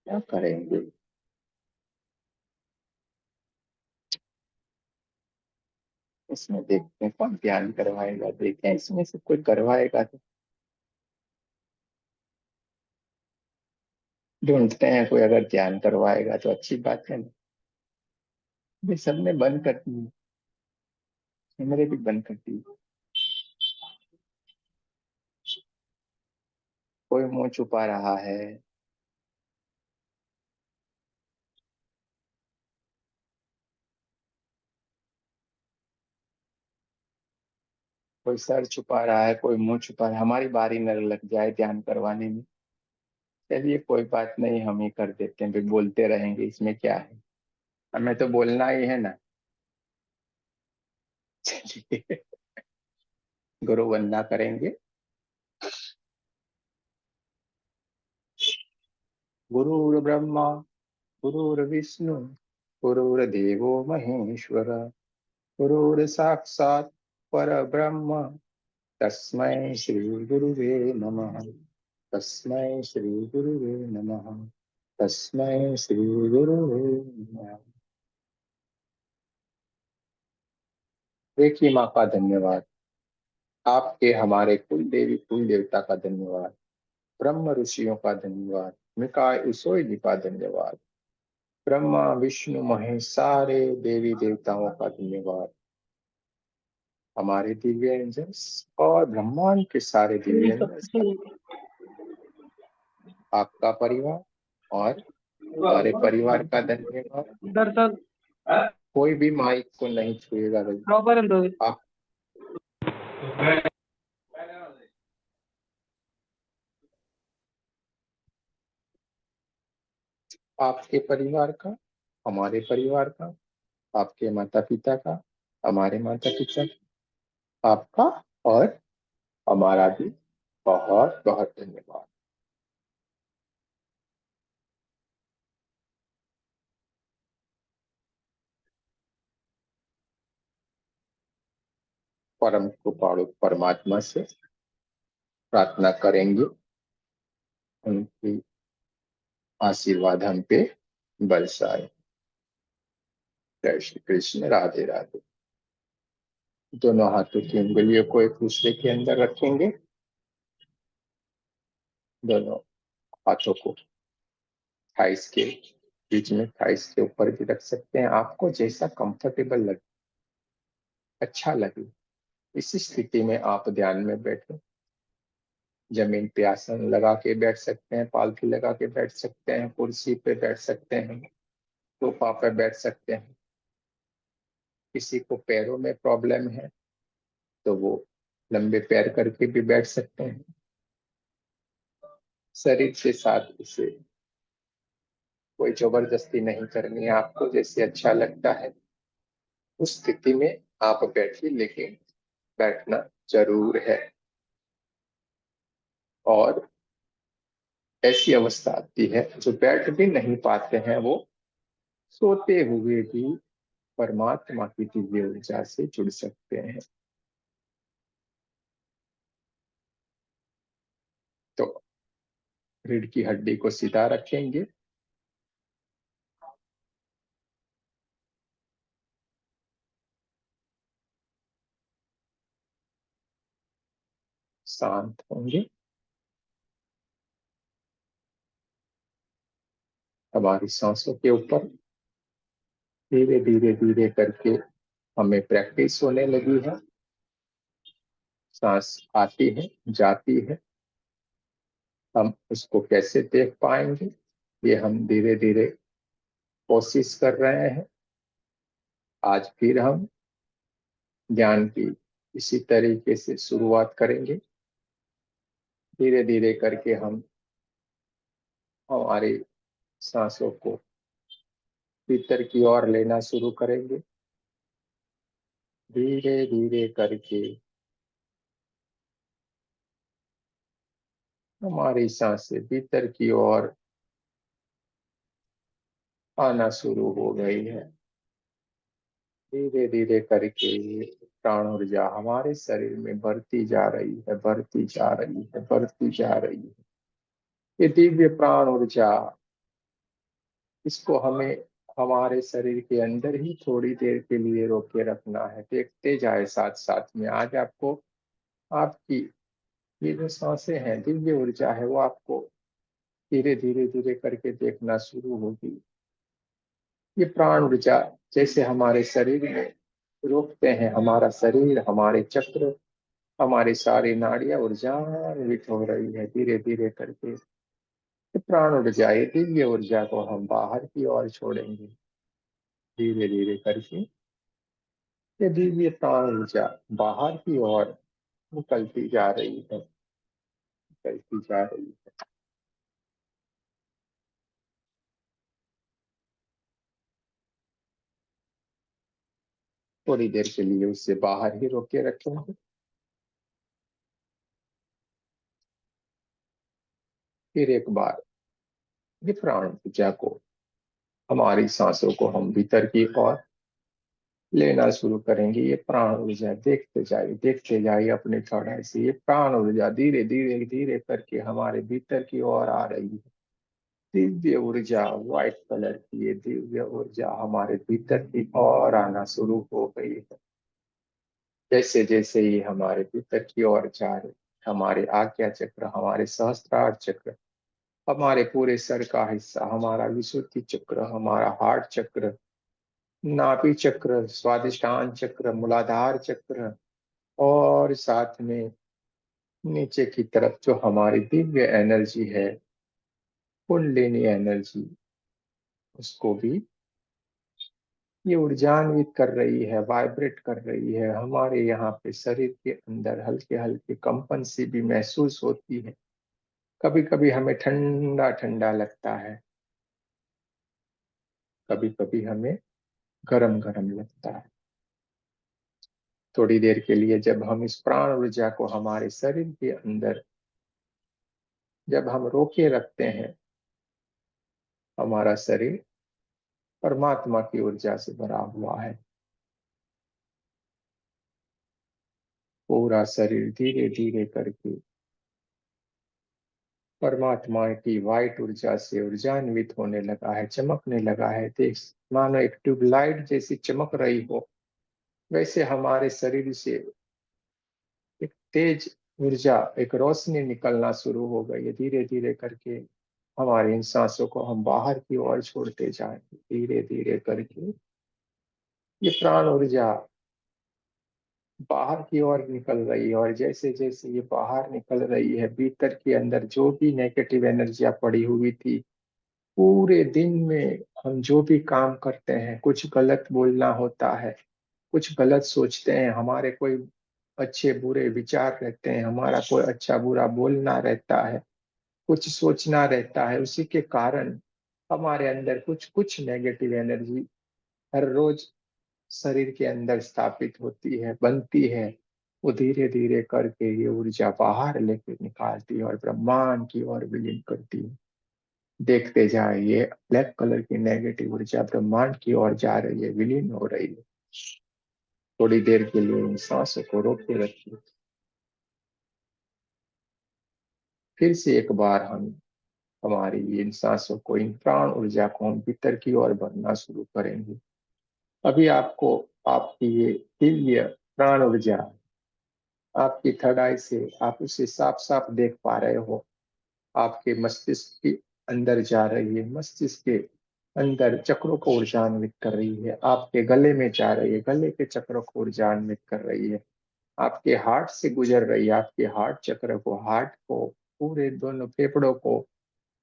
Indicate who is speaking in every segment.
Speaker 1: क्या करेंगे? इसमें देखते हैं कौन ध्यान करवाएगा, देखें इसमें से कोई करवाएगा तो ढूंढते हैं, कोई अगर ध्यान करवाएगा तो अच्छी बात है ना। ये सबने बंद कर दी, मेरे भी बंद कर दी। कोई मुंह छुपा रहा है। कोई सर छुपा रहा है, कोई मुंह छुपा रहा है। हमारी बारी न लग जाए ध्यान करवाने में। चलिए कोई बात नहीं, हम ही कर देते हैं, फिर बोलते रहेंगे, इसमें क्या है। हमें तो बोलना ही है ना। चलिए गुरु वंदना करेंगे। गुरुर्ब्रह्मा गुरुर्विष्णु गुरुर्देवो महेश्वर, गुरुर्साक्षात् परब्रह्म, तस्मै श्री गुरुवे नमः। तस्मै श्री गुरुवे नमः। तस्मै श्री गुरुवे नमः। देखिए माँ का धन्यवाद, आपके हमारे कुल देवी कुल देवता का धन्यवाद, ब्रह्म ऋषियों का धन्यवाद, मिकाय उसोय जी का धन्यवाद, ब्रह्मा विष्णु महेश सारे देवी देवताओं का धन्यवाद, हमारे दिव्य एंजल्स और ब्रह्मांड के सारे दिव्य एंजल्स का, आपका परिवार और हमारे परिवार का धन्यवाद। कोई भी माइक को नहीं छुएगा भाई। आप आपके परिवार का, हमारे परिवार का, आपके माता पिता का, हमारे माता पिता का, आपका और हमारा भी बहुत बहुत धन्यवाद। परम कृपाणु परमात्मा से प्रार्थना करेंगे, उनकी आशीर्वाद हम पे बरसाए। जय श्री कृष्ण, राधे राधे। दोनों हाथों की उंगलियों को एक दूसरे के अंदर रखेंगे, दोनों हाथों को थाइस के बीच में, थाइस के ऊपर भी रख सकते हैं, आपको जैसा कंफर्टेबल लगे, अच्छा लगे। इसी स्थिति में आप ध्यान में बैठे, जमीन पे आसन लगा के बैठ सकते हैं, पालथी लगा के बैठ सकते हैं, कुर्सी पे बैठ सकते हैं, सोफा पे बैठ सकते हैं। किसी को पैरों में प्रॉब्लम है तो वो लंबे पैर करके भी बैठ सकते हैं। शरीर के साथ इसे कोई जबरदस्ती नहीं करनी है, आपको जैसे अच्छा लगता है उस स्थिति में आप बैठिए, लेकिन बैठना जरूर है। और ऐसी अवस्था आती है जो बैठ भी नहीं पाते हैं, वो सोते हुए भी परमात्मा की दिव्य ऊर्जा से जुड़ सकते हैं। तो रीढ़ की हड्डी को सीधा रखेंगे, शांत होंगे, हमारी सांसों के ऊपर धीरे धीरे धीरे करके हमें प्रैक्टिस होने लगी है। सांस आती है, जाती है, हम उसको कैसे देख पाएंगे, ये हम धीरे धीरे कोशिश कर रहे हैं। आज फिर हम ध्यान की इसी तरीके से शुरुआत करेंगे। धीरे धीरे करके हम हमारी सांसों को भीतर की ओर लेना शुरू करेंगे, धीरे धीरे करके हमारी सांसें भीतर की ओर आना शुरू हो गई है। धीरे धीरे करके प्राण ऊर्जा हमारे शरीर में बढ़ती जा रही है, बढ़ती जा रही है, बढ़ती जा रही है। ये दिव्य प्राण ऊर्जा इसको हमें हमारे शरीर के अंदर ही थोड़ी देर के लिए रोके रखना है, देखते जाए साथ साथ में। आज आपको आपकी ये जो सांसें हैं, दिव्य ऊर्जा है, वो आपको धीरे धीरे धीरे करके देखना शुरू होगी। ये प्राण ऊर्जा जैसे हमारे शरीर में रोकते हैं, हमारा शरीर, हमारे चक्र, हमारी सारी नाड़ियां ऊर्जान्वित हो रही है धीरे धीरे करके। ये प्राण ऊर्जा, ये दिव्य ऊर्जा को हम बाहर की ओर छोड़ेंगे धीरे धीरे करके। ये दिव्य प्राण ऊर्जा बाहर की ओर निकलती जा रही है, निकलती जा रही है। थोड़ी देर के लिए उससे बाहर ही रोके रखेंगे। फिर एक बार ये प्राण ऊर्जा को, हमारी सांसों को हम भीतर की ओर लेना शुरू करेंगे। ये प्राण ऊर्जा देखते जाइए अपने थोड़ा से। ये प्राण ऊर्जा धीरे धीरे धीरे करके हमारे भीतर की ओर आ रही है। दिव्य ऊर्जा, व्हाइट कलर की ये दिव्य ऊर्जा हमारे भीतर की ओर आना शुरू हो गई है। जैसे जैसे ये हमारे भीतर की ओर जा रही, हमारे आज्ञा चक्र, हमारे सहस्त्रार चक्र, हमारे पूरे सर का हिस्सा, हमारा विशुद्धि चक्र, हमारा हार्ट चक्र, नाभि चक्र, स्वादिष्टान चक्र, मूलाधार चक्र, और साथ में नीचे की तरफ जो हमारी दिव्य एनर्जी है, कुंडलिनी एनर्जी, उसको भी ये ऊर्जान्वित कर रही है, वाइब्रेट कर रही है। हमारे यहाँ पे शरीर के अंदर हल्के हल्के कंपन सी भी महसूस होती है। कभी कभी हमें ठंडा ठंडा लगता है, कभी कभी हमें गरम गरम लगता है। थोड़ी देर के लिए जब हम इस प्राण ऊर्जा को हमारे शरीर के अंदर जब हम रोके रखते हैं, हमारा शरीर परमात्मा की ऊर्जा से भरा हुआ है। पूरा शरीर धीरे धीरे करके परमात्मा की वाइट ऊर्जा से ऊर्जान्वित होने लगा है, चमकने लगा है। देख, मानो एक ट्यूबलाइट जैसी चमक रही हो, वैसे हमारे शरीर से एक तेज ऊर्जा, एक रोशनी निकलना शुरू हो गई है। धीरे धीरे करके हमारी इन सांसों को हम बाहर की ओर छोड़ते जाएंगे धीरे धीरे करके। ये प्राण ऊर्जा बाहर की ओर निकल रही है, और जैसे जैसे ये बाहर निकल रही है, भीतर के अंदर जो भी नेगेटिव एनर्जियां पड़ी हुई थी, पूरे दिन में हम जो भी काम करते हैं, कुछ गलत बोलना होता है, कुछ गलत सोचते हैं, हमारे कोई अच्छे बुरे विचार रहते हैं, हमारा कोई अच्छा बुरा बोलना रहता है, कुछ सोचना रहता है, उसी के कारण हमारे अंदर कुछ कुछ नेगेटिव एनर्जी हर रोज शरीर के अंदर स्थापित होती है, बनती है। वो धीरे धीरे करके ये ऊर्जा बाहर लेके निकालती है और ब्रह्मांड की ओर विलीन करती है। देखते जाए, ये ब्लैक कलर की नेगेटिव ऊर्जा ब्रह्मांड की ओर जा रही है, विलीन हो रही है। थोड़ी देर के लिए इन सांसों को रोके रखिए। फिर से एक बार हम हमारी इन सांसों को, इन प्राण ऊर्जा को हम भीतर की ओर भरना शुरू करेंगे। अभी आपको आपकी ये दिव्य प्राण ऊर्जा आपकी थर्ड आई से आप उसे साफ साफ देख पा रहे हो। आपके मस्तिष्क के अंदर जा रही है, मस्तिष्क के अंदर चक्रों को ऊर्जान्वित कर रही है, आपके गले में जा रही है, गले के चक्रों को ऊर्जान्वित कर रही है, आपके हार्ट से गुजर रही है, आपके हार्ट चक्र को, हार्ट को, पूरे दोनों फेफड़ों को,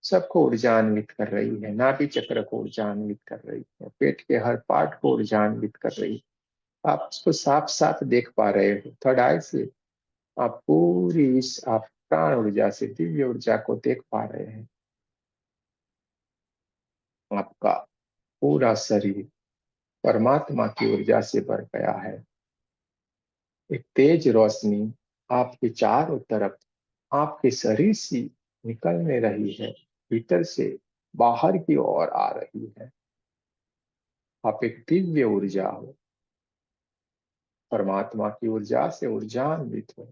Speaker 1: सबको ऊर्जान्वित कर रही है, नाभि चक्र को ऊर्जान्वित कर रही है, पेट के हर पार्ट को ऊर्जान्वित कर रही है। आप उसको साफ साफ देख पा रहे हो थर्ड आई से। आप पूरी इस आप प्राण ऊर्जा से, दिव्य ऊर्जा को देख पा रहे हैं। आपका पूरा शरीर परमात्मा की ऊर्जा से भर गया है। एक तेज रोशनी आपके चारों तरफ आपके शरीर से निकलने रही है, भीतर से बाहर की ओर आ रही है। आप एक दिव्य ऊर्जा हो, परमात्मा की ऊर्जा से ऊर्जान्वित हो।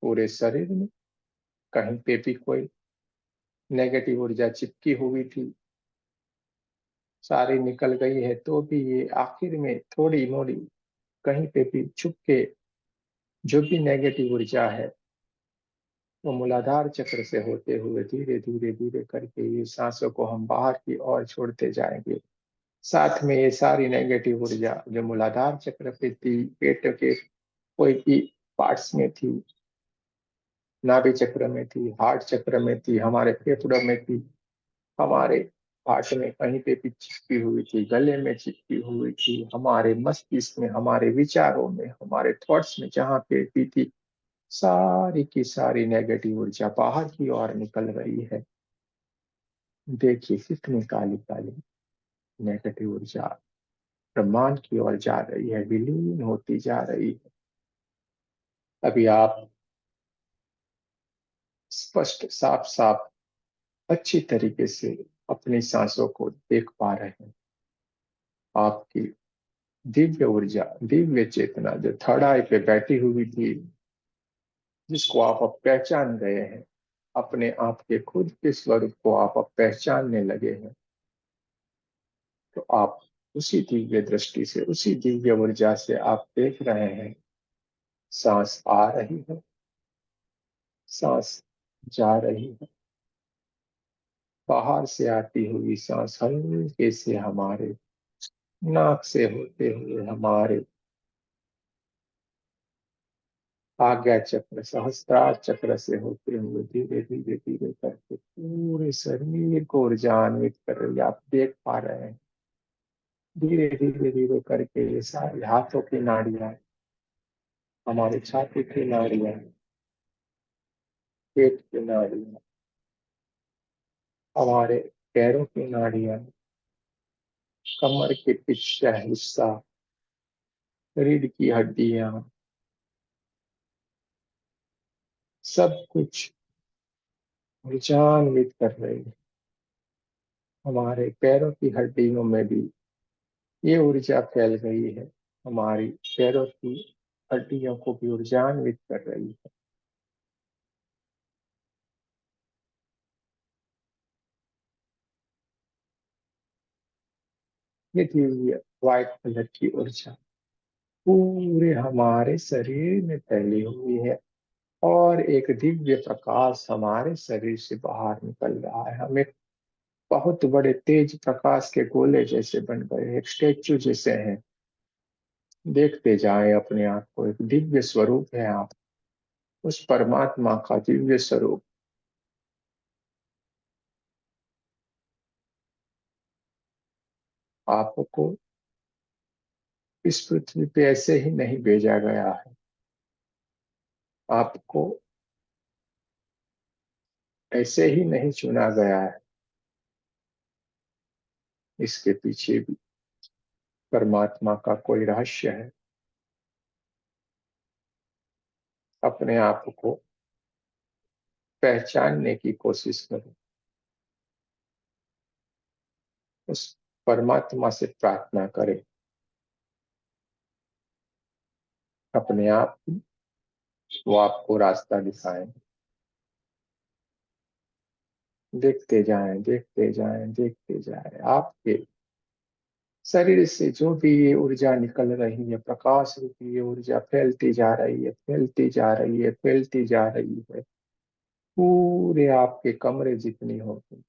Speaker 1: पूरे शरीर में कहीं पे भी कोई नेगेटिव ऊर्जा चिपकी हुई थी, सारी निकल गई है, तो भी ये आखिर में थोड़ी मोड़ी कहीं पे भी छुप के जो भी नेगेटिव ऊर्जा है, वो मूलाधार चक्र से होते हुए धीरे धीरे धीरे करके ये सांसों को हम बाहर की ओर छोड़ते जाएंगे। साथ में ये सारी नेगेटिव ऊर्जा जो मूलाधार चक्र पे थी, पेट के कोई भी पार्ट्स में थी, नाभि चक्र में थी, हार्ट चक्र में थी, हमारे फेफड़ों में थी, हमारे हार्ट में कहीं पे भी चिपकी हुई थी, गले में चिपकी हुई थी, हमारे मस्तिष्क में, हमारे विचारों में, हमारे थॉट्स में जहाँ पे भी थी, सारी की सारी नेगेटिव ऊर्जा बाहर की ओर निकल रही है। देखिए कितनी काली काली नेगेटिव ऊर्जा ब्रह्मांड की ओर जा रही है, विलीन होती जा रही है। अभी आप स्पष्ट साफ साफ अच्छी तरीके से अपनी सांसों को देख पा रहे हैं। आपकी दिव्य ऊर्जा, दिव्य चेतना जो थर्ड आई पे बैठी हुई थी, जिसको आप अब पहचान गए हैं, अपने आप के खुद के स्वरूप को आप अब पहचानने लगे हैं, तो आप उसी दिव्य दृष्टि से, उसी दिव्य ऊर्जा से आप देख रहे हैं, सांस आ रही है, सांस जा रही है, बाहर से आती हुई सांस हल्के से हमारे नाक से होते हुए हमारे आज्ञा चक्र, सहस्त्रार चक्र से होते हुए धीरे धीरे धीरे करके पूरे शरीर को ऊर्जान्वित कर रही है। आप देख पा रहे हैं धीरे धीरे धीरे करके ये सारी हाथों की नाड़ियां, हमारे छाती की नाड़ियां, पेट की नाड़ियां, हमारे पैरों की नाड़ियां, कमर के पिछला हिस्सा, रीढ़ की हड्डियां, सब कुछ ऊर्जान्वित कर रही है। हमारे पैरों की हड्डियों में भी ये ऊर्जा फैल गई है, हमारी पैरों की हड्डियों को भी ऊर्जान्वित कर रही है। ये दिव्य व्हाइट कलर की ऊर्जा पूरे हमारे शरीर में फैली हुई है, और एक दिव्य प्रकाश हमारे शरीर से बाहर निकल रहा है। हम एक बहुत बड़े तेज प्रकाश के गोले जैसे बन गए, एक स्टेचू जैसे हैं। देखते जाएं अपने आप को, एक दिव्य स्वरूप है आप, उस परमात्मा का दिव्य स्वरूप। आपको इस पृथ्वी पे ऐसे ही नहीं भेजा गया है, आपको ऐसे ही नहीं चुना गया है। इसके पीछे भी परमात्मा का कोई रहस्य है। अपने आप को पहचानने की कोशिश करें, उस परमात्मा से प्रार्थना करें, अपने आप की वो आपको रास्ता दिखाएं। देखते जाएं, देखते जाएं, देखते जाएं, आपके शरीर से जो भी ये ऊर्जा निकल रही है, प्रकाश रूपी ये ऊर्जा फैलती जा रही है, फैलती जा रही है, फैलती जा रही है, पूरे आपके कमरे जितनी होगी,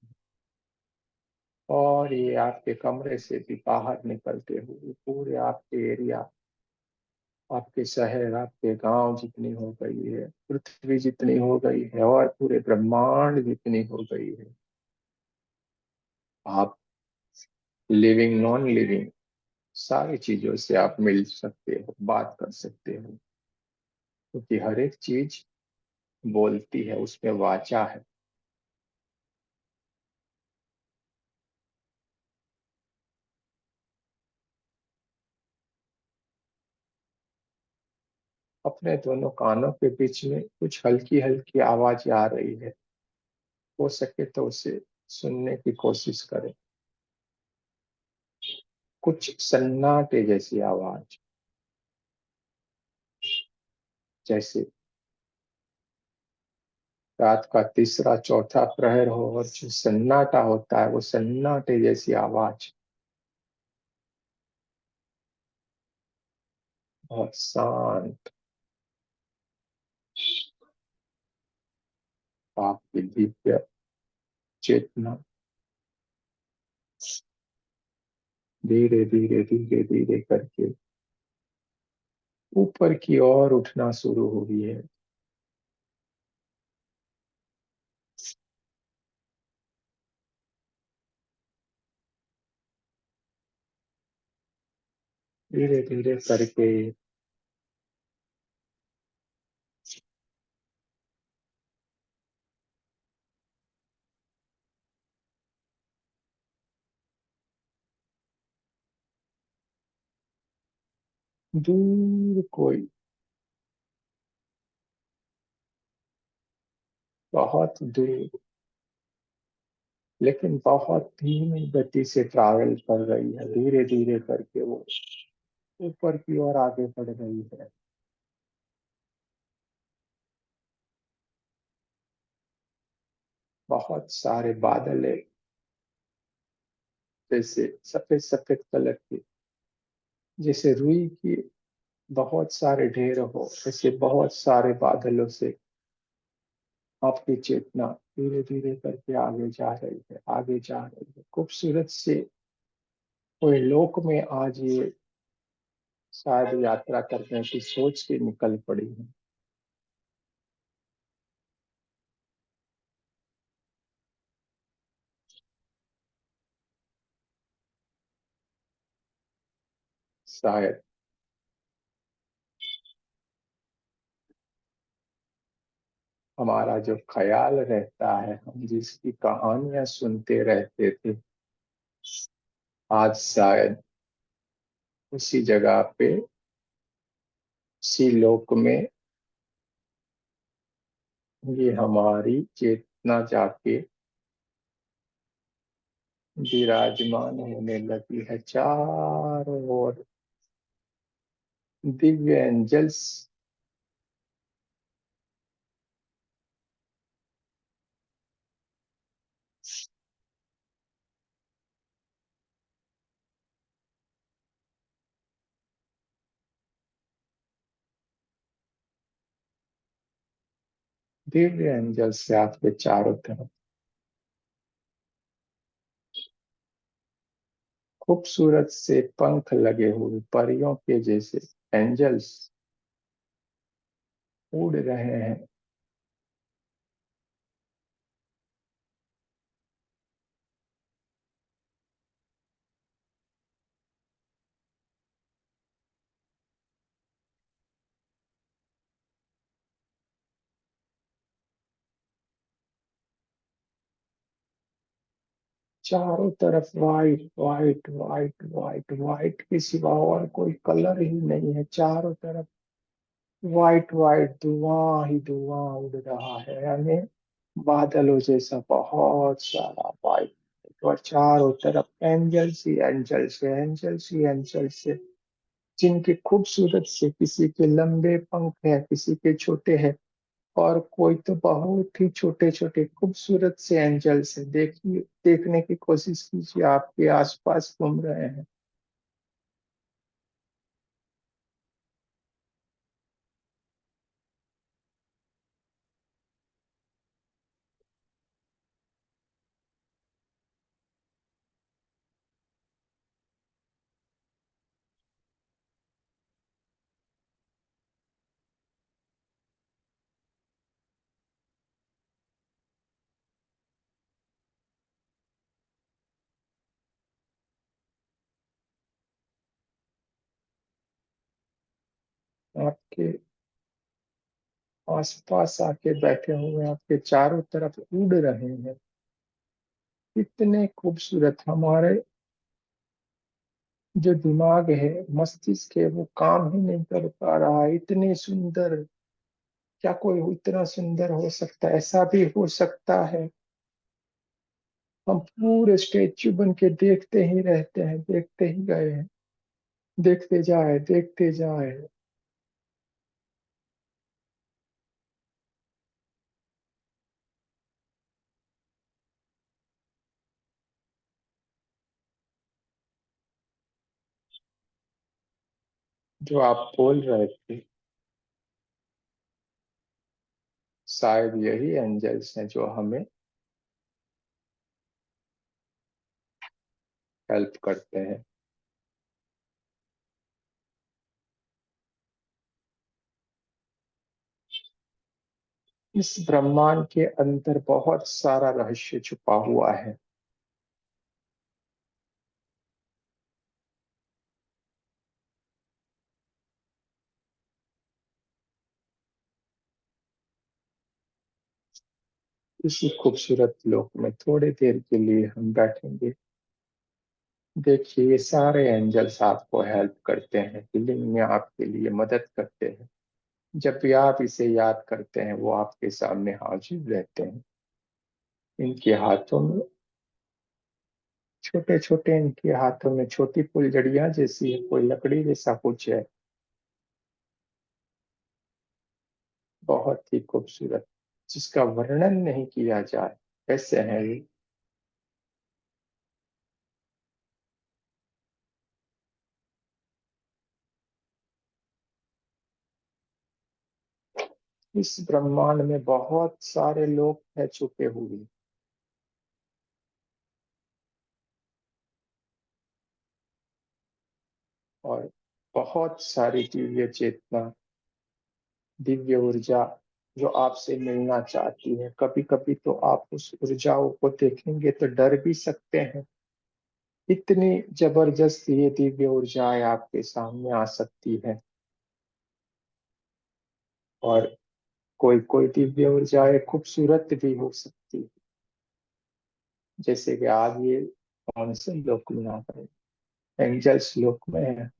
Speaker 1: और ये आपके कमरे से भी बाहर निकलते हुए पूरे आपके एरिया, आपके शहर, आपके गांव जितनी हो गई है, पृथ्वी जितनी हो गई है, और पूरे ब्रह्मांड जितनी हो गई है। आप लिविंग नॉन लिविंग सारी चीजों से आप मिल सकते हो, बात कर सकते हो, क्योंकि हर एक चीज बोलती है, उसमें वाचा है। अपने दोनों कानों के बीच में कुछ हल्की हल्की आवाज आ रही है, हो सके तो उसे सुनने की कोशिश करें। कुछ सन्नाटे जैसी आवाज, जैसे रात का तीसरा चौथा प्रहर हो और जो सन्नाटा होता है, वो सन्नाटे जैसी आवाज, बहुत शांत, आपकी दिव्य चेतना धीरे धीरे धीरे धीरे करके ऊपर की ओर उठना शुरू हुई है। धीरे धीरे करके दूर कोई, बहुत दूर, लेकिन बहुत धीमी गति से ट्रैवल कर रही है, धीरे धीरे करके वो ऊपर की ओर आगे बढ़ रही है। बहुत सारे बादल है, जैसे सफेद सफेद कलर के, जैसे रुई की बहुत सारे ढेर हो, ऐसे बहुत सारे बादलों से आपकी चेतना धीरे धीरे करके आगे जा रही है, आगे जा रही है। खूबसूरत से कोई लोक में आज ये शायद यात्रा करने की सोच के निकल पड़ी है। शायद हमारा जो ख्याल रहता है, हम जिसकी कहानियां सुनते रहते थे, आज शायद उसी जगह पे, उसी लोक में ये हमारी चेतना जाके विराजमान होने लगी है। चारों ओर दिव्य एंजल्स, दिव्य एंजल्स से आपके चारों तरफ खूबसूरत से पंख लगे हुए परियों के जैसे एंजल्स उड़ रहे हैं। चारों तरफ white white white white white के सिवा और कोई कलर ही नहीं है। चारों तरफ वाइट वाइट धुआं ही धुआं उड़ रहा है, यानी बादलों जैसा बहुत सारा वाइट। और चारों तरफ एंजल्स ही एंजल्स है, एंजल्स ही एंजल्स है, जिनके खूबसूरत से, किसी के लंबे पंख हैं, किसी के छोटे हैं, और कोई तो बहुत ही छोटे छोटे खूबसूरत से एंजल्स है। देखिए, देखने की कोशिश कीजिए, आपके आसपास घूम रहे हैं। आपके आसपास आके बैठे हुए, आपके चारों तरफ उड़ रहे हैं। इतने खूबसूरत, हमारे जो दिमाग है, मस्तिष्क है, वो काम ही नहीं कर पा रहा है। इतने सुंदर, क्या कोई इतना सुंदर हो सकता है? ऐसा भी हो सकता है? हम पूरे स्टेच्यू बन के देखते ही रहते हैं, देखते ही गए हैं, देखते जाए देखते जाए। जो आप बोल रहे थे, शायद यही एंजल्स हैं जो हमें हेल्प करते हैं। इस ब्रह्मांड के अंदर बहुत सारा रहस्य छुपा हुआ है। इसी खूबसूरत लोक में थोड़ी देर के लिए हम बैठेंगे। देखिए, ये सारे एंजल्स आपको हेल्प करते हैं, हीलिंग में आपके लिए मदद करते हैं। जब भी आप इसे याद करते हैं, वो आपके सामने हाजिर रहते हैं। इनके हाथों में छोटे छोटे, इनके हाथों में छोटी फुलझड़ियां जैसी है, कोई लकड़ी जैसा कुछ है। बहुत ही खूबसूरत, जिसका वर्णन नहीं किया जाए, कैसे है ये। इस ब्रह्मांड में बहुत सारे लोग है छुपे हुए, और बहुत सारी दिव्य चेतना, दिव्य ऊर्जा जो आपसे मिलना चाहती है। कभी कभी तो आप उस ऊर्जाओं को देखेंगे तो डर भी सकते हैं। इतनी जबरदस्त ये दिव्य ऊर्जाएं आपके सामने आ सकती है। और कोई कोई दिव्य ऊर्जाएं खूबसूरत भी हो सकती है। जैसे कि आज ये कौन से लोक में आ गए, एंजल्स लोक में है।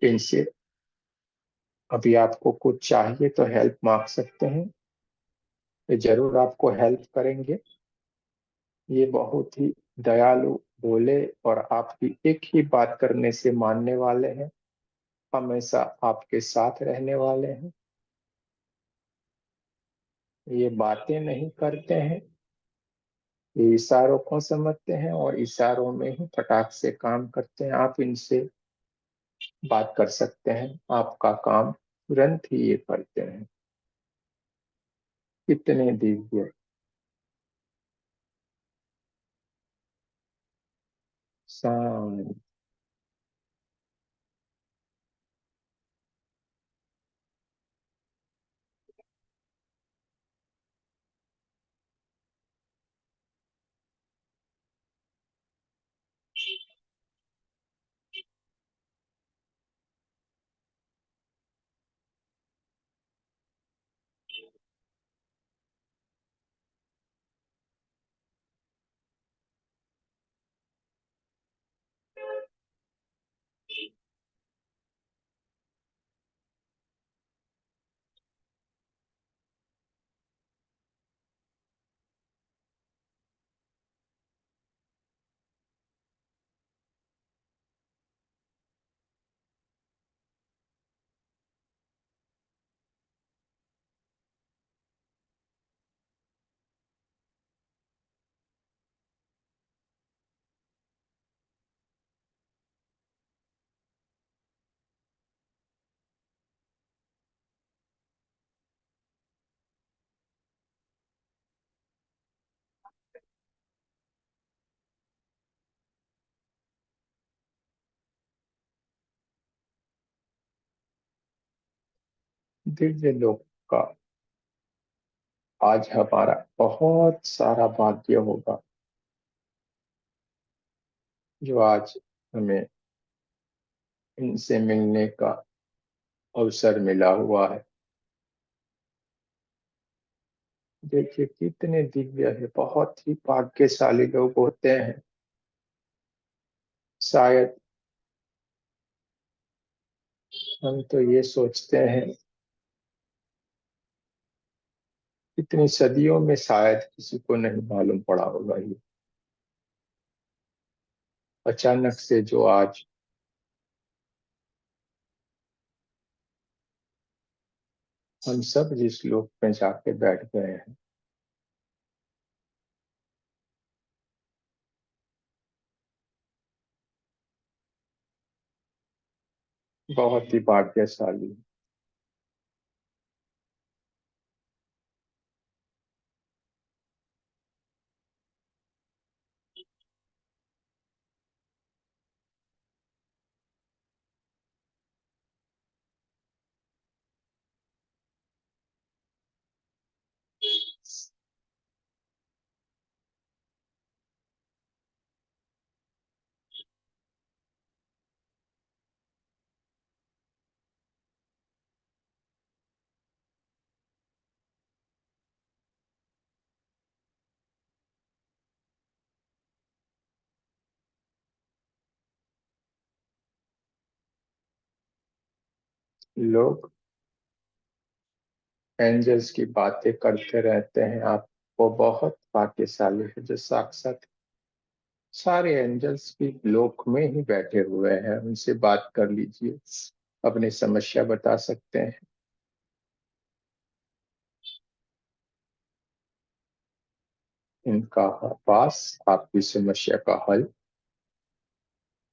Speaker 1: इनसे अभी आपको कुछ चाहिए तो हेल्प मांग सकते हैं, ये जरूर आपको हेल्प करेंगे। ये बहुत ही दयालु, भोले और आपकी एक ही बात करने से मानने वाले हैं। हमेशा आपके साथ रहने वाले हैं। ये बातें नहीं करते हैं, ये इशारों को समझते हैं और इशारों में ही फटाक से काम करते हैं। आप इनसे बात कर सकते हैं, आपका काम तुरंत ही ये करते हैं। कितने दिव्य, शांत। दिव्य लोक का आज हमारा बहुत सारा भाग्य होगा, जो आज हमें इनसे मिलने का अवसर मिला हुआ है। देखिए, कितने दिव्य है, बहुत ही भाग्यशाली लोग होते हैं। शायद हम तो ये सोचते हैं, इतनी सदियों में शायद किसी को नहीं मालूम पड़ा होगा ये। अचानक से जो आज हम सब जिस लोक में जाके बैठ गए हैं, बहुत ही भाग्यशाली। लोग एंजल्स की बातें करते रहते हैं, आप वो बहुत भाग्यशाली है जो साक्षात सारे एंजल्स भी लोक में ही बैठे हुए हैं। उनसे बात कर लीजिए, अपनी समस्या बता सकते हैं। इनका पास आपकी समस्या का हल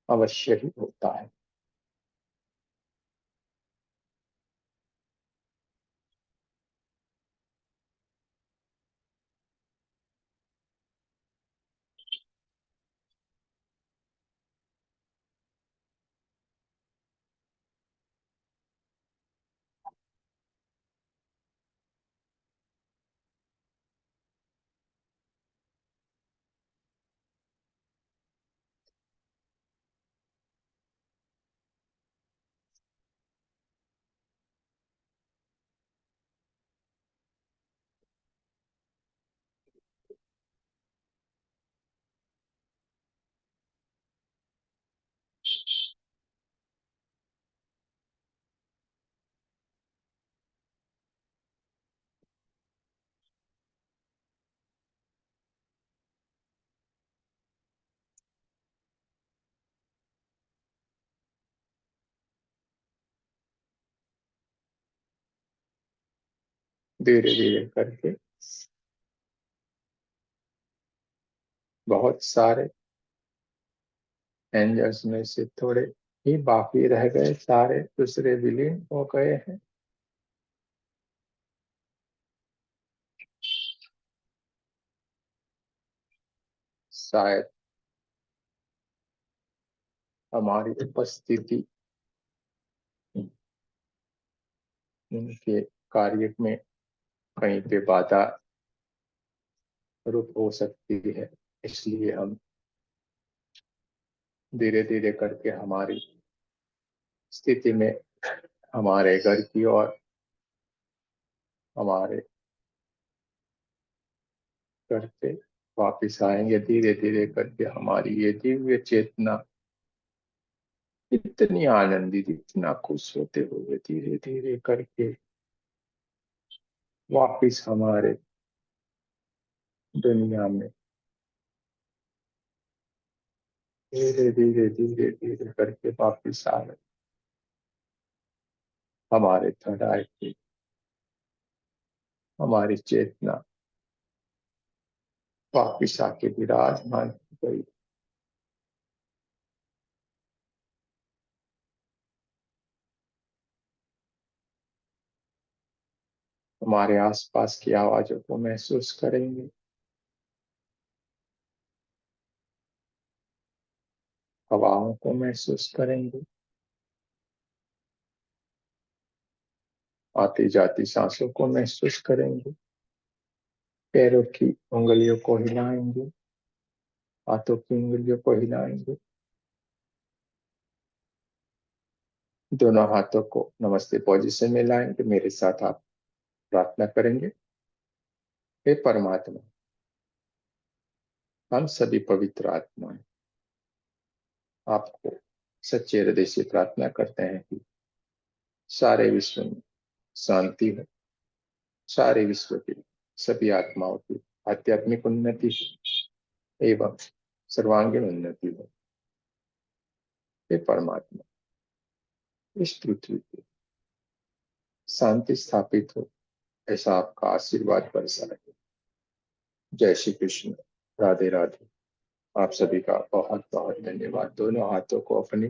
Speaker 1: अवश्य ही होता है। धीरे धीरे करके बहुत सारे एंजल्स में से थोड़े ही बाकी रह गए, सारे दूसरे विलीन हो गए हैं। शायद हमारी उपस्थिति उनके कार्य में कहीं पे बाधा रूप हो सकती है। इसलिए हम धीरे धीरे करके हमारी स्थिति में हमारे घर की ओर, हमारे घर पे वापिस आएंगे। धीरे धीरे करके हमारी ये दिव्य चेतना इतनी आनंदित, इतना खुश होते हुए धीरे धीरे करके वापिस हमारे दुनिया में धीरे धीरे धीरे धीरे करके वापिस आ रहे। हमारे थड़ाए की हमारी चेतना वापिस आके विराजमान हो गई। हमारे आसपास की आवाजों को महसूस करेंगे, हवाओं को महसूस करेंगे, आती जाती सांसों को महसूस करेंगे, पैरों की उंगलियों को हिलाएंगे, हाथों की उंगलियों को हिलाएंगे, दोनों हाथों को नमस्ते पोजीशन में लाएंगे। मेरे साथ आप प्रार्थना करेंगे। हे परमात्मा, हम सभी पवित्र आत्माएं आपको सच्चे हृदय से प्रार्थना करते हैं कि सारे विश्व में शांति हो, सारे विश्व की सभी आत्माओं की आध्यात्मिक उन्नति एवं सर्वांगीण उन्नति हो। हे परमात्मा, इस पृथ्वी पे शांति स्थापित हो, ऐसा आपका आशीर्वाद बरसा रहे। जय श्री कृष्ण। राधे राधे। आप सभी का बहुत बहुत धन्यवाद। दोनों हाथों को अपनी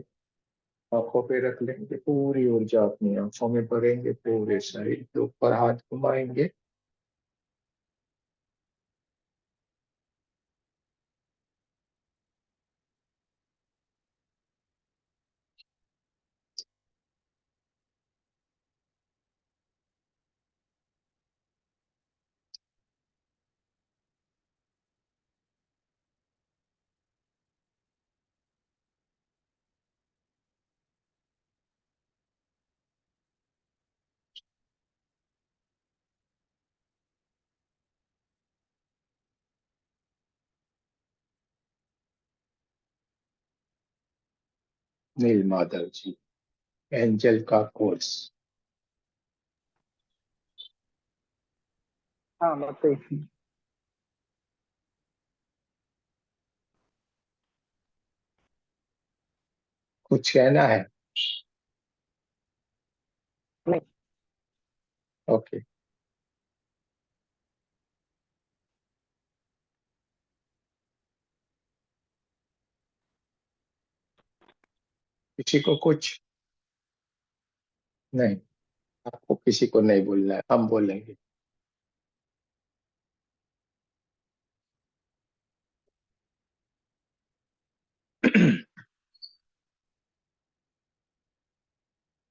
Speaker 1: आंखों पे रख लेंगे, पूरी ऊर्जा अपनी आंखों में भरेंगे, पूरे शरीर के ऊपर हाथ घुमाएंगे। नील माधव जी, एंजल का कोर्स। हाँ मतलब कुछ कहना है? नहीं। ओके। किसी को कुछ नहीं, आपको किसी को नहीं बोलना है, हम बोलेंगे।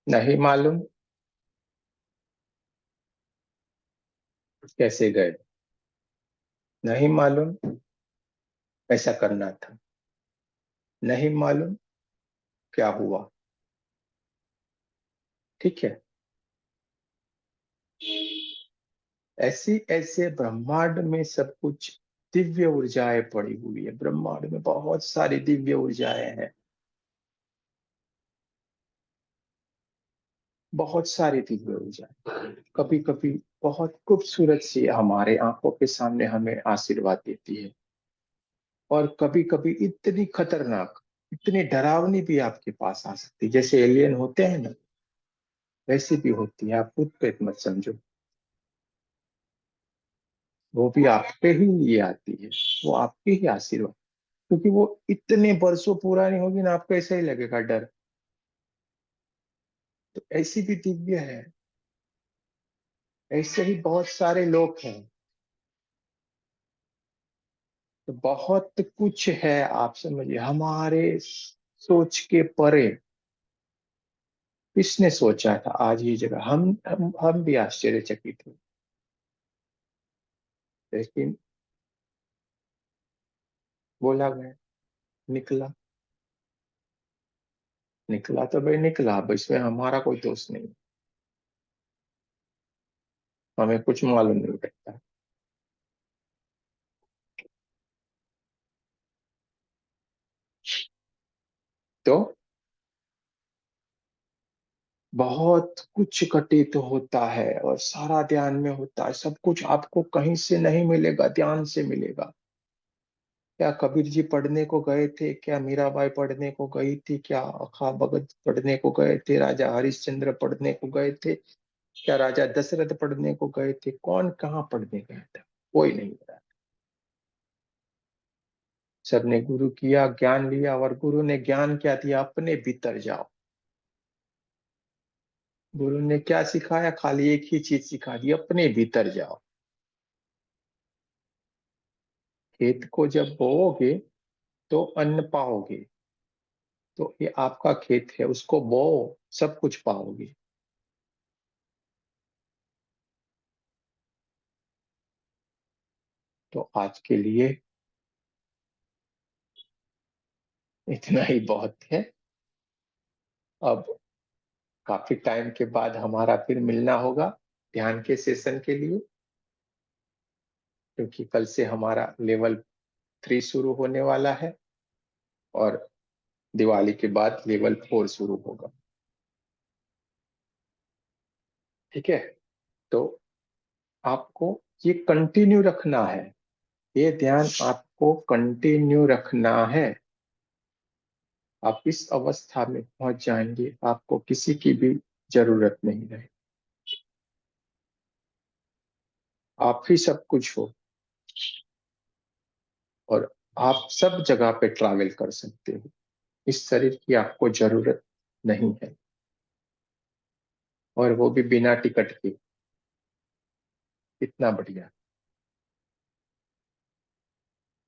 Speaker 1: नहीं मालूम कैसे गए, नहीं मालूम ऐसा करना था, नहीं मालूम क्या हुआ। ठीक है। ऐसी ऐसे ब्रह्मांड में सब कुछ दिव्य ऊर्जाएं पड़ी हुई है, ब्रह्मांड में बहुत सारी दिव्य ऊर्जाएं हैं, बहुत सारी दिव्य ऊर्जाएं। कभी कभी बहुत खूबसूरत सी हमारे आंखों के सामने हमें आशीर्वाद देती है, और कभी कभी इतनी खतरनाक, इतनी डरावनी भी आपके पास आ सकती है, जैसे एलियन होते हैं ना, वैसी भी होती है। आप खुद पे मत समझो, वो भी आपके ही लिए आती है, वो आपके ही आशीर्वाद, क्योंकि वो इतने बरसों पुरानी होगी ना, आपको ऐसा ही लगेगा डर। तो ऐसी भी दिव्य है, ऐसे ही बहुत सारे लोग हैं। तो बहुत कुछ है, आप समझिए हमारे सोच के परे। किसने सोचा था आज ये जगह, हम भी आश्चर्यचकित हुए। लेकिन बोला गया, निकला, निकला तो भाई निकला, अब इसमें हमारा कोई दोष नहीं, हमें कुछ मालूम नहीं रहता। तो बहुत कुछ घटित होता है और सारा ध्यान में होता है, सब कुछ आपको कहीं से नहीं मिलेगा, ध्यान से मिलेगा। क्या कबीर जी पढ़ने को गए थे, क्या मीराबाई पढ़ने को गई थी, क्या अखा भगत पढ़ने को गए थे, राजा हरिश्चंद्र पढ़ने को गए थे, क्या राजा दशरथ पढ़ने को गए थे, कौन कहाँ पढ़ने गया था? कोई नहीं गया। सबने गुरु किया, ज्ञान लिया, और गुरु ने ज्ञान क्या दिया? अपने भीतर जाओ। गुरु ने क्या सिखाया? खाली एक ही चीज सिखा दी, अपने भीतर जाओ। खेत को जब बोओगे तो अन्न पाओगे, तो ये आपका खेत है, उसको बो, सब कुछ पाओगे। तो आज के लिए इतना ही बहुत है। अब काफी टाइम के बाद हमारा फिर मिलना होगा ध्यान के सेशन के लिए, क्योंकि कल से हमारा लेवल 3 शुरू होने वाला है, और दिवाली के बाद लेवल 4 शुरू होगा। ठीक है। तो आपको ये कंटिन्यू रखना है, ये ध्यान आपको कंटिन्यू रखना है। आप इस अवस्था में पहुंच जाएंगे, आपको किसी की भी जरूरत नहीं रहेगी। आप ही सब कुछ हो और आप सब जगह पे ट्रैवल कर सकते हो। इस शरीर की आपको जरूरत नहीं है, और वो भी बिना टिकट के। कितना बढ़िया।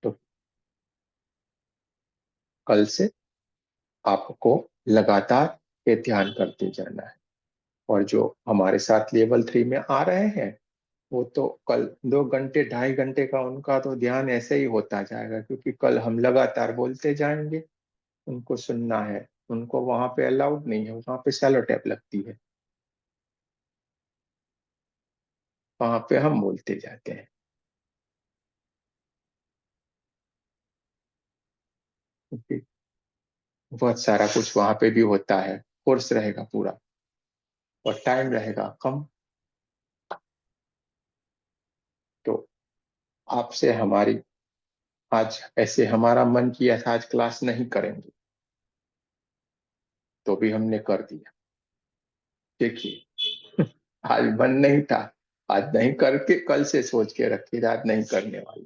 Speaker 1: तो कल से आपको लगातार ये ध्यान करते जाना है। और जो हमारे साथ लेवल 3 में आ रहे हैं, वो तो कल 2 घंटे 2.5 घंटे का उनका तो ध्यान ऐसे ही होता जाएगा, क्योंकि कल हम लगातार बोलते जाएंगे। उनको सुनना है, उनको वहां पे अलाउड नहीं है, वहां पे सेलो टेप लगती है, वहां पे हम बोलते जाते हैं। क्योंकि बहुत सारा कुछ वहां पे भी होता है, कोर्स रहेगा पूरा, और टाइम रहेगा कम। तो आपसे हमारी आज ऐसे हमारा मन किया था आज क्लास नहीं करेंगे, तो भी हमने कर दिया। देखिए, आज मन नहीं था, आज नहीं करके कल से सोच के रखी था आज नहीं करने वाले,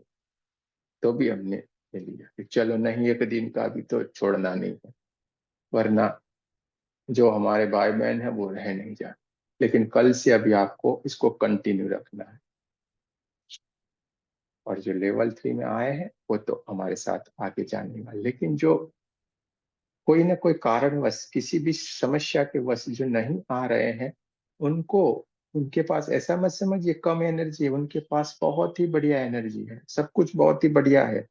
Speaker 1: तो भी हमने ले लिया कि चलो नहीं, एक दिन का भी तो छोड़ना नहीं है, वरना जो हमारे भाई बहन है वो रह नहीं जाए। लेकिन कल से अभी आपको इसको कंटिन्यू रखना है। और जो लेवल 3 में आए हैं वो तो हमारे साथ आगे जाने वाले, लेकिन जो कोई ना कोई कारणवश किसी भी समस्या के वश जो नहीं आ रहे हैं, उनको, उनके पास ऐसा मत समझिए कम एनर्जी है, उनके पास बहुत ही बढ़िया एनर्जी है, सब कुछ बहुत ही बढ़िया है।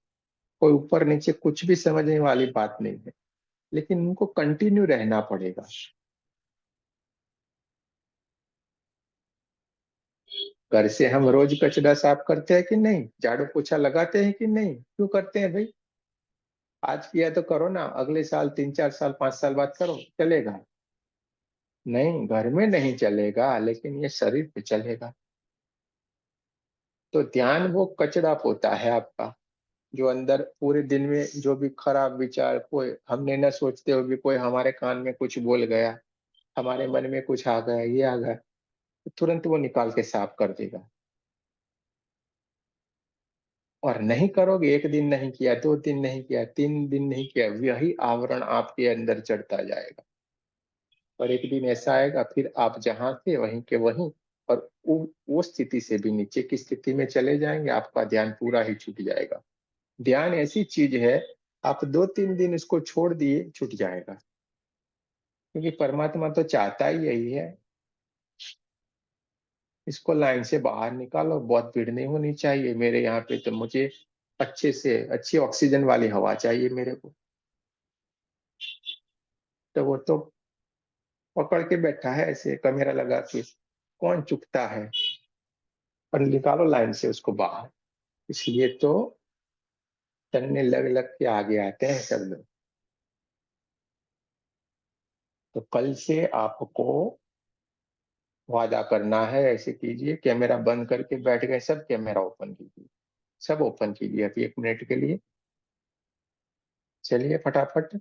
Speaker 1: कोई ऊपर नीचे कुछ भी समझने वाली बात नहीं है, लेकिन उनको कंटिन्यू रहना पड़ेगा। घर से हम रोज कचरा साफ करते हैं कि नहीं, झाड़ू पोछा लगाते हैं कि नहीं, क्यों करते हैं भाई? आज किया तो करो ना, अगले साल 3 4 साल 5 साल बाद करो, चलेगा? नहीं, घर में नहीं चलेगा, लेकिन ये शरीर पे चलेगा। तो ध्यान वो कचरा पोता है आपका, जो अंदर पूरे दिन में जो भी खराब विचार, कोई हमने न सोचते हुए भी कोई हमारे कान में कुछ बोल गया, हमारे मन में कुछ आ गया, ये आ गया, तो तुरंत वो निकाल के साफ कर देगा। और नहीं करोगे, एक दिन नहीं किया, 2 दिन नहीं किया, 3 दिन नहीं किया, वही आवरण आपके अंदर चढ़ता जाएगा। और एक दिन ऐसा आएगा, फिर आप जहां थे वहीं के वहीं, और वो स्थिति से भी नीचे की स्थिति में चले जाएंगे, आपका ध्यान पूरा ही छूट जाएगा। ध्यान ऐसी चीज है, आप 2 3 दिन इसको छोड़ दिए छूट जाएगा, क्योंकि परमात्मा तो चाहता ही यही है। इसको लाइन से बाहर निकालो, बहुत भीड़ नहीं होनी चाहिए मेरे यहाँ पे, तो मुझे अच्छे से अच्छी ऑक्सीजन वाली हवा चाहिए मेरे को। तो वो तो पकड़ के बैठा है ऐसे कैमरा लगा के, कौन चुकता है? और निकालो लाइन से उसको बाहर। इसलिए तो चलने लग लग के आगे आते हैं सब लोग। तो कल से आपको वादा करना है, ऐसे कीजिए, कैमरा बंद करके बैठ गए, सब कैमरा ओपन कीजिए, सब ओपन कीजिए अभी 1 मिनट के लिए। चलिए फटाफट,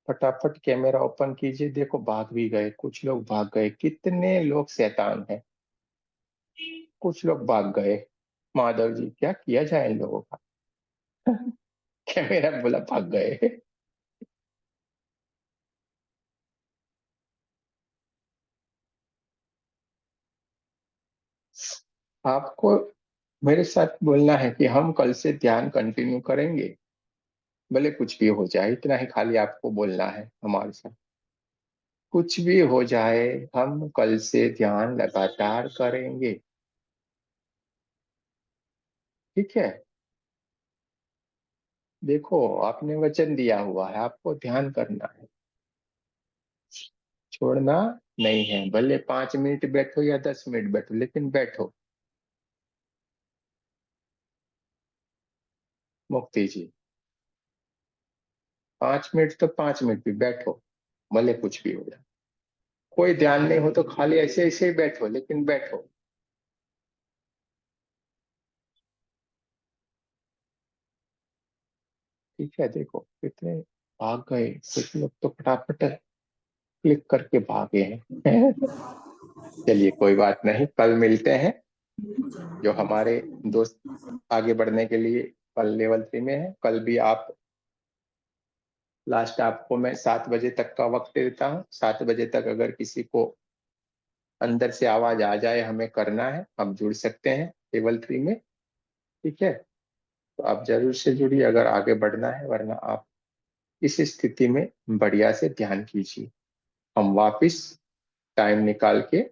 Speaker 1: फटाफट कैमरा ओपन कीजिए। देखो भाग भी गए, कुछ लोग भाग गए, कितने लोग शैतान हैं, कुछ लोग भाग गए। माधव जी, क्या किया जाए इन लोगों का? कैमरा बोला भाग गए। आपको मेरे साथ बोलना है कि हम कल से ध्यान कंटिन्यू करेंगे, भले कुछ भी हो जाए, इतना ही खाली आपको बोलना है हमारे साथ। कुछ भी हो जाए, हम कल से ध्यान लगातार करेंगे। ठीक है? देखो, आपने वचन दिया हुआ है, आपको ध्यान करना है, छोड़ना नहीं है। भले 5 मिनट बैठो या 10 मिनट बैठो, लेकिन बैठो। मुक्ति जी, 5 मिनट तो 5 मिनट भी बैठो, भले कुछ भी हो जाए। कोई ध्यान नहीं हो तो खाली ऐसे ऐसे ही बैठो, लेकिन बैठो। ठीक है? देखो कितने भाग गए, कुछ लोग तो फटाफट क्लिक करके भागे हैं। चलिए कोई बात नहीं, कल मिलते हैं। जो हमारे दोस्त आगे बढ़ने के लिए कल लेवल 3 में है, कल भी आप लास्ट आपको मैं 7 बजे तक का वक्त देता हूँ। 7 बजे तक अगर किसी को अंदर से आवाज आ जाए हमें करना है, हम जुड़ सकते हैं लेवल 3 में। ठीक है, तो आप जरूर से जुड़िए अगर आगे बढ़ना है, वरना आप इस स्थिति में बढ़िया से ध्यान कीजिए। हम वापस टाइम निकाल के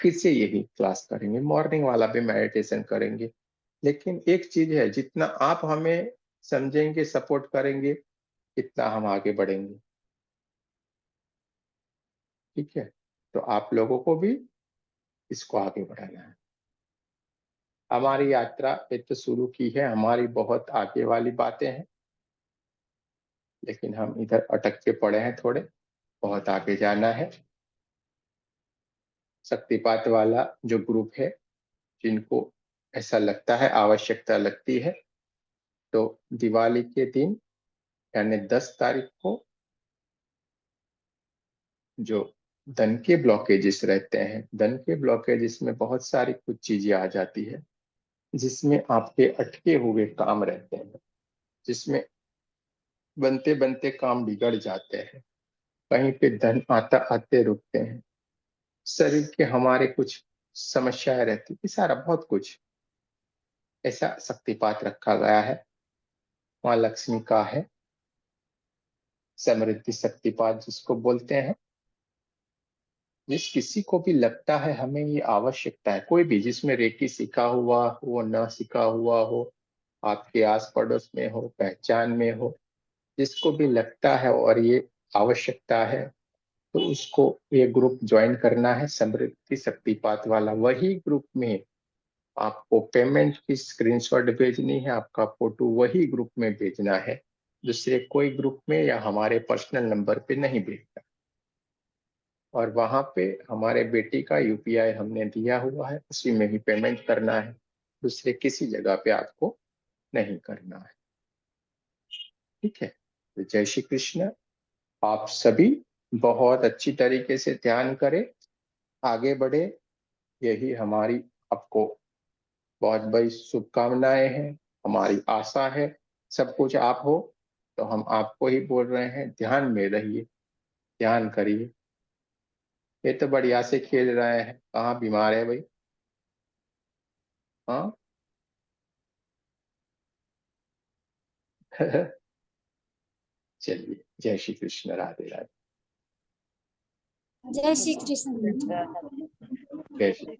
Speaker 1: फिर से यही क्लास करेंगे, मॉर्निंग वाला भी मेडिटेशन करेंगे। लेकिन एक चीज है, जितना आप हमें समझेंगे, सपोर्ट करेंगे, इतना हम आगे बढ़ेंगे। ठीक है, तो आप लोगों को भी इसको आगे बढ़ाना है। हमारी यात्रा ये तो शुरू की है, हमारी बहुत आगे वाली बातें हैं, लेकिन हम इधर अटक के पड़े हैं थोड़े, बहुत आगे जाना है। शक्तिपात वाला जो ग्रुप है, जिनको ऐसा लगता है, आवश्यकता लगती है, तो दिवाली के दिन यानी 10 तारीख को जो धन के ब्लॉकेजेस रहते हैं, धन के ब्लॉकेजेस में बहुत सारी कुछ चीजें आ जाती है, जिसमें आपके अटके हुए काम रहते हैं, जिसमें बनते बनते काम बिगड़ जाते हैं, कहीं पे धन आता आते रुकते हैं, शरीर के हमारे कुछ समस्याएं रहती है, सारा बहुत कुछ ऐसा शक्तिपात रखा गया है। माँ लक्ष्मी का है समृद्धि शक्तिपात जिसको बोलते हैं। जिस किसी को भी लगता है हमें ये आवश्यकता है, कोई भी जिसमें रेकी सीखा हुआ हो न सीखा हुआ हो, आपके आस पड़ोस में हो, पहचान में हो, जिसको भी लगता है और ये आवश्यकता है, तो उसको ये ग्रुप ज्वाइन करना है, समृद्धि शक्तिपात वाला। वही ग्रुप में आपको पेमेंट की स्क्रीनशॉट भेजनी है, आपका फोटो वही ग्रुप में भेजना है, दूसरे कोई ग्रुप में या हमारे पर्सनल नंबर पे नहीं भेजना। और वहां पे हमारे बेटी का यूपीआई हमने दिया हुआ है, उसी में ही पेमेंट करना है, दूसरे किसी जगह पे आपको नहीं करना है। ठीक है, तो जय श्री कृष्ण। आप सभी बहुत अच्छी तरीके से ध्यान करें, आगे बढ़े, यही हमारी आपको बहुत बड़ी शुभकामनाएं हैं, हमारी आशा है। सब कुछ आप हो, तो हम आपको ही बोल रहे हैं, ध्यान में रहिए, ध्यान करिए। ये तो बढ़िया से खेल रहे हैं, कहाँ बीमार है भाई? हाँ। चलिए, जय श्री कृष्ण, राधे राधे।
Speaker 2: जय श्री कृष्ण।
Speaker 1: जय श्री